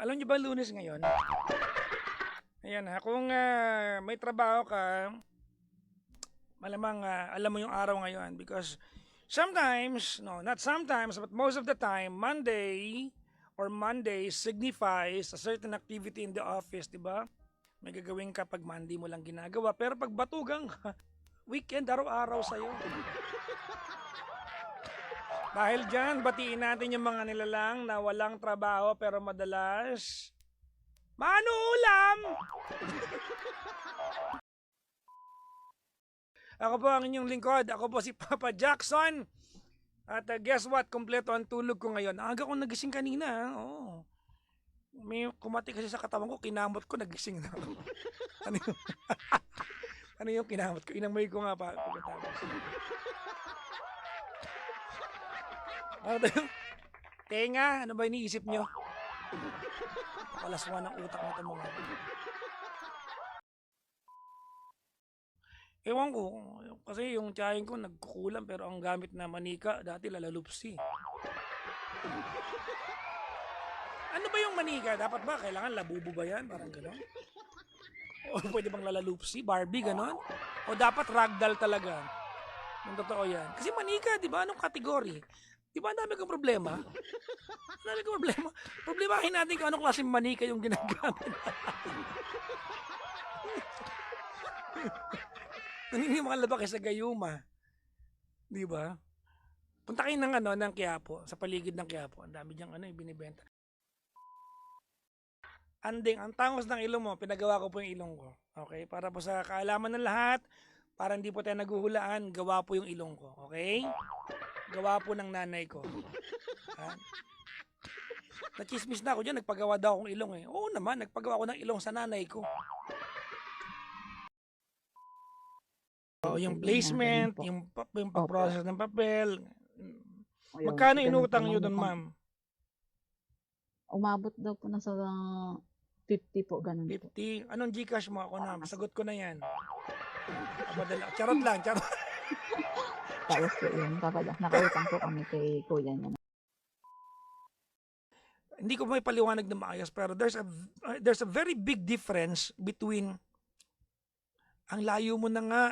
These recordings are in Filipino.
Alam niyo ba Lunes ngayon? Ayan ha, kung may trabaho ka, malamang alam mo yung araw ngayon because sometimes, no, not sometimes, but most of the time, Monday or Monday signifies a certain activity in the office, di ba? May gagawin ka pag Monday mo lang ginagawa. Pero pag batugang ka, weekend, araw-araw sa'yo. Dahil dyan, batiin natin yung mga nilalang na walang trabaho pero madalas Mano ulam! Ako po ang inyong lingkod. Ako po si Papa Jackson. At guess what? Kompleto ang tulog ko ngayon. Aga ko nagising kanina. Oh. May kumati kasi sa katawan ko. Kinamot ko, nagising na ako. Ano yung, ano yung kinamot ko? Inamoy ko nga pa. Tenga, ano ba iniisip nyo? Palaswan ng utak nito mga. Ewan ko, kasi yung tiyahin ko nagkukulang pero ang gamit na manika dati lalalupsi. Ano ba yung manika? Dapat ba kailangan labubo ba yan? Parang gano'n? O pwede bang lalalupsi? Barbie gano'n? O dapat ragdoll talaga? Yung totoo yan. Kasi manika, di ba? Anong kategory? Di ba ang dami kong problema? Ang dami kong problema. Problemahin natin kung anong klaseng manika yung ginagamit. Naniniwala ba kayo sa gayuma? Di ba? Punta kayo ng Quiapo, sa paligid ng Quiapo. Ang dami diyang binibenta. Anding, ang tangos ng ilong mo, pinagawa ko po yung ilong ko. Okay? Para po sa kaalaman ng lahat, para hindi po tayo naguhulaan, gawa po yung ilong ko. Okay? Gawa po ng nanay ko. Ha? Nachismis na ako dyan, nagpagawa daw akong ilong eh. Oo naman, nagpagawa ako ng ilong sa nanay ko. Oh, yung placement, yung pag-process ng papel. Magkano inutang nyo doon, ma'am? Umabot daw po na sa 50 po, ganun 50? po. Anong Gcash mo ako na? Sagot ko na yan. Charot lang, charot. Tapos po yun, nakautang po kami kay kuya niya. Hindi ko may paliwanag na maayos pero there's a very big difference between ang layo mo na nga,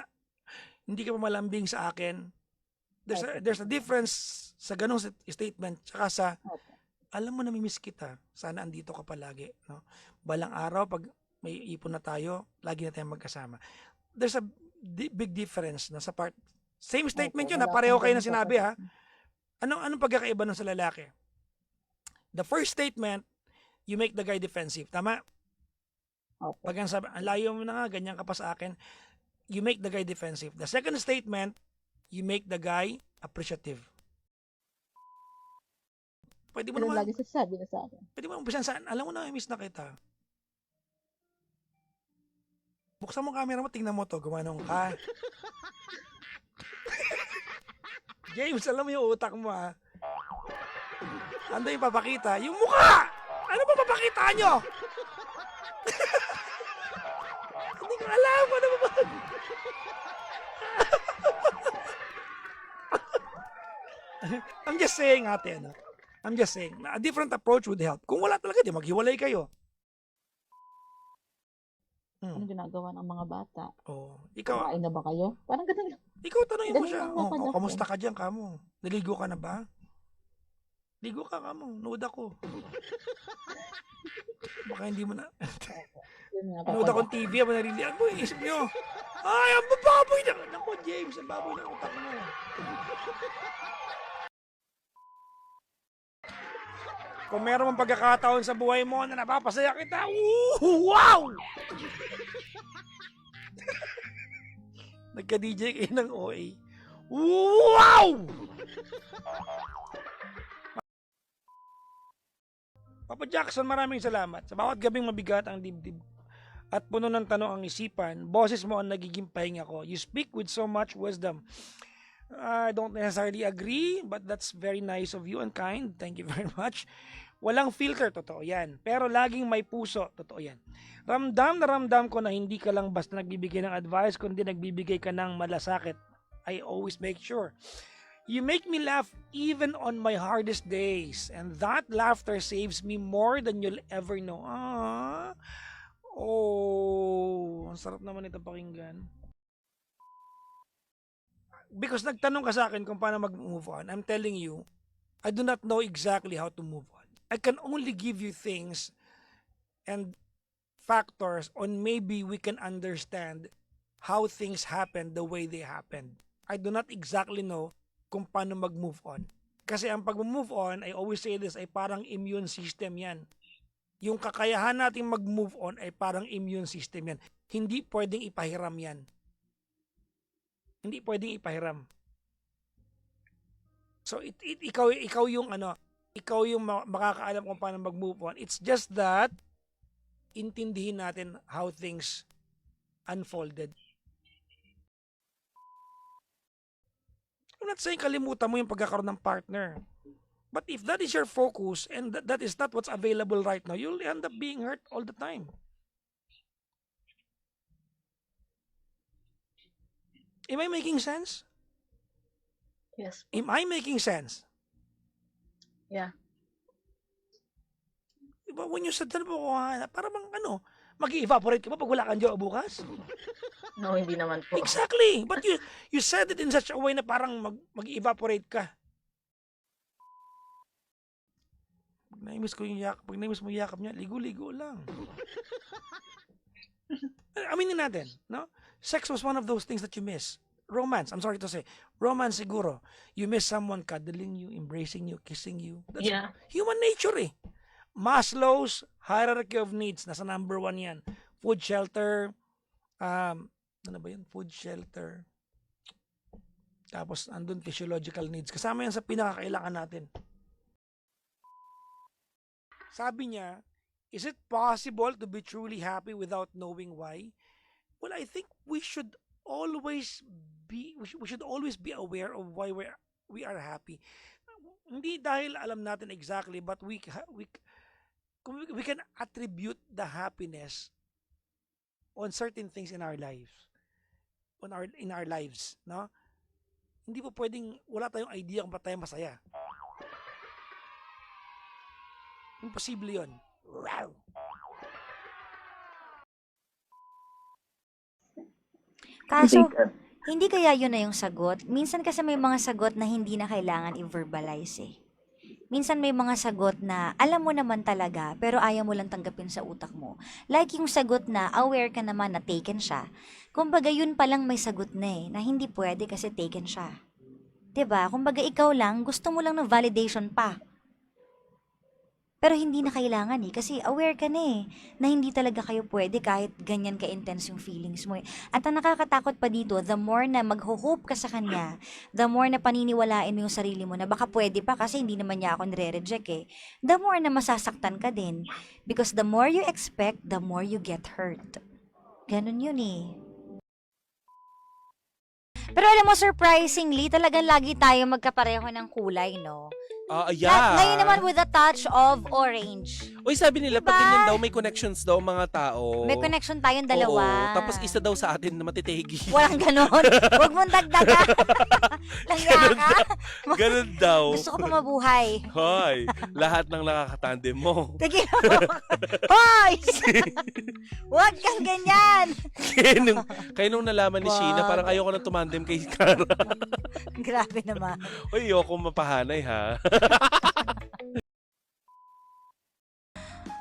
hindi ka pa malambing sa akin. There's a difference sa ganong statement tsaka sa alam mo namimiss kita, sana andito ka palagi, no? Balang araw pag may ipon na tayo, lagi na tayong magkasama. There's a big difference na sa part. Same statement yun, na pareho kayo na sinabi ha. Anong pagkakaiba nun sa lalaki? The first statement, you make the guy defensive. Tama? Pag ang sabi, ang layo mo na nga, ganyan ka pa sa akin, you make the guy defensive. The second statement, you make the guy appreciative. Pwede mo naman, lagi sasabi na sa akin. pwede mo naman saan, alam mo na, miss na kita. Buksan mo camera mo, tingnan mo to, gumanong ka. James, alam mo yung utak mo ha. Ano yung papakita? Yung mukha! Ano ba papakita nyo? Hindi ko alam ano ba. I'm just saying ate, ano? I'm just saying, a different approach would help. Kung wala talaga, di maghiwalay kayo. Ano ginagawa ng mga bata? Oh, ikaw, kumain na ba kayo? Parang ganun. ikaw tanongin mo Ganun siya. lang naman ako. Kamusta ka dyan, kamo? Naligo ka na ba? Ligo ka, kamo. Nuda ko. Baka hindi mo na. Nuda kong TV, ang narilihan mo. Isip nyo. Ay, ang bababoy na. Naku, James, ang baboy na utak mo. Kung meron mong pagkakataon sa buhay mo na napapasaya kita, wow! Nagka-DJ kayo ng OA. Wow! Papa Jackson, maraming salamat. Sa bawat gabing mabigat ang dibdib at puno ng tanong ang isipan, boses mo ang nagiging pahinga ko. You speak with so much wisdom. I don't necessarily agree, but that's very nice of you and kind. Thank you very much. Walang filter, totoo yan. Pero laging may puso, totoo yan. Ramdam na ramdam ko na hindi ka lang basta nagbibigay ng advice, kundi nagbibigay ka ng malasakit. I always make sure. You make me laugh even on my hardest days, and that laughter saves me more than you'll ever know. Ah, oh, ang sarap naman ito pakinggan. Because nagtanong ka sa akin kung paano mag-move on, I'm telling you, I do not know exactly how to move on. I can only give you things and factors on maybe we can understand how things happen the way they happened. I do not exactly know kung paano mag-move on. Kasi ang pag-move on, I always say this, ay parang immune system yan. Yung kakayahan nating mag-move on ay parang immune system yan. Hindi pwedeng ipahiram yan. Hindi pwedeng ipahiram. So ikaw yung ikaw yung makakaalam kung paano mag-move on. It's just that intindihin natin how things unfolded. I'm not saying kalimutan mo yung pagkakaroon ng partner. But if that is your focus and that is not what's available right now, you'll end up being hurt all the time. Am I making sense? Yes. Am I making sense? Yeah. Diba, when you said that po, para bang mag-evaporate ka ba pag wala kang jowa bukas? No, hindi naman po. Exactly. But you said it in such a way na parang mag-evaporate ka. Pag naimis mo yung yakap niya, ligo-ligo lang. Aminin natin, no? Sex was one of those things that you miss. Romance, I'm sorry to say. Romance siguro. You miss someone cuddling you, embracing you, kissing you. That's human nature eh. Maslow's hierarchy of needs. Nasa number 1 yan. Food, shelter. Ano ba yun? Food, shelter. Tapos, andun physiological needs. Kasama yan sa pinakakailangan natin. Sabi niya, is it possible to be truly happy without knowing why? Well, I think we should always be aware of why we are happy. Hindi dahil alam natin exactly, but we can attribute the happiness on certain things in our lives. In our lives, no? Hindi po pwedeng wala tayong idea kung ba't tayo masaya. Imposible 'yon. Wow. Kaso, hindi kaya yun na yung sagot? Minsan kasi may mga sagot na hindi na kailangan i-verbalize eh. Minsan may mga sagot na alam mo naman talaga pero ayaw mo lang tanggapin sa utak mo. Like yung sagot na aware ka naman na taken siya. Kumbaga yun palang may sagot na eh, na hindi pwede kasi taken siya. 'Di ba? Kumbaga ikaw lang, gusto mo lang ng validation pa. Pero hindi na kailangan eh, kasi aware ka na eh, na hindi talaga kayo pwede kahit ganyan ka-intense yung feelings mo eh. At ang nakakatakot pa dito, the more na mag-hope ka sa kanya, the more na paniniwalain mo yung sarili mo na baka pwede pa kasi hindi naman niya ako nire-reject eh, the more na masasaktan ka din. Because the more you expect, the more you get hurt. Ganun yun eh. Pero alam mo, surprisingly, talagang lagi tayo magkapareho ng kulay, no? Yeah. Ngayon naman with a touch of orange. Uy, sabi nila, Diba? pag ganyan daw, may connections daw mga tao. May connection tayong dalawa. Oo, tapos isa daw sa atin na matitigi. Walang ganon. Huwag mong dagdagan. Langya ka. Ganun daw. Gusto ko pa mabuhay. Hoy, lahat ng nakakatandem mo. Tigil mo. Hoy! Huwag kang ganyan. Kaya nung nalaman ni Sheena, parang ayoko na tumandem kay Cara. Grabe naman. Uy, ayoko mapahanay ha.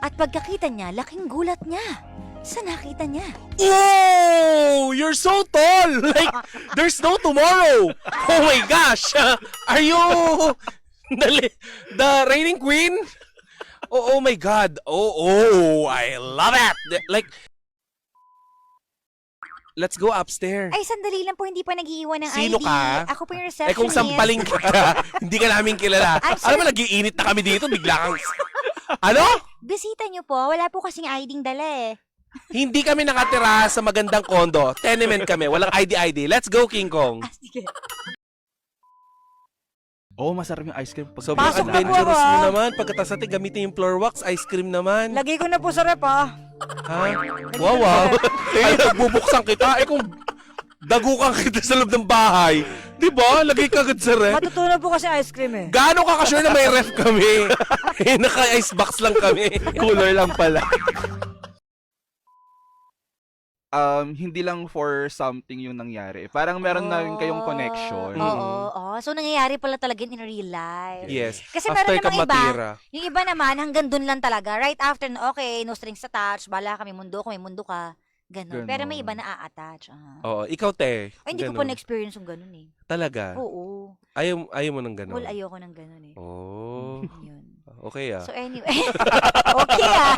At pagkakita niya, laking gulat niya. Sa nakita niya. Oh, you're so tall. Like, there's no tomorrow. Oh my gosh. Are you the reigning queen? Oh my God. Oh, I love it. Like, let's go upstairs. Ay, sandali lang po, hindi pa nag-iiwan ng Sino ID. ka? Ako po yung receptionist. Kung sampaling ka, hindi ka namin kilala. I'm Alam mo, sorry. nag-iinit na kami dito, bigla kang... Ano? Bisita niyo po, wala po kasing ID dala eh. Hindi kami nakatira sa magandang kondo. Tenement kami, walang ID. Let's go, King Kong. Ah, sige. Oo, masarap yung ice cream. Sobrang Pasok na po adventurous ako, mo ah. naman. Pagkatapos natin gamitin yung floor wax, ice cream naman. Lagay ko na po sa rep ah. Ha? Wow. Ay, nagbubuksan kita. Kung dagukan kita sa loob ng bahay, Di ba? Lagay ka agad sa ref. Matutunan po kasi ice cream eh. Gaano ka ka-sure na may ref kami? Naka-icebox lang kami. Cooler lang pala. Hindi lang for something yung nangyari. Parang meron na rin kayong connection. Oo. So, nangyayari pala talaga in real life. Yes. Kasi After meron ka namang iba, matira. yung iba naman, hanggang dun lang talaga. Right after, okay, no strings attached, bala ka, may mundo ko, may mundo ka. Ganun. Pero may iba na a-attach. Oo, ikaw te. Ay, hindi ko pa Ganun. na-experience yung ganun eh. Talaga? Oo. Ayaw mo ng ganun? Well, ayoko ng ganun eh. Oh. Yun. Okay ah. So anyway, okay ah.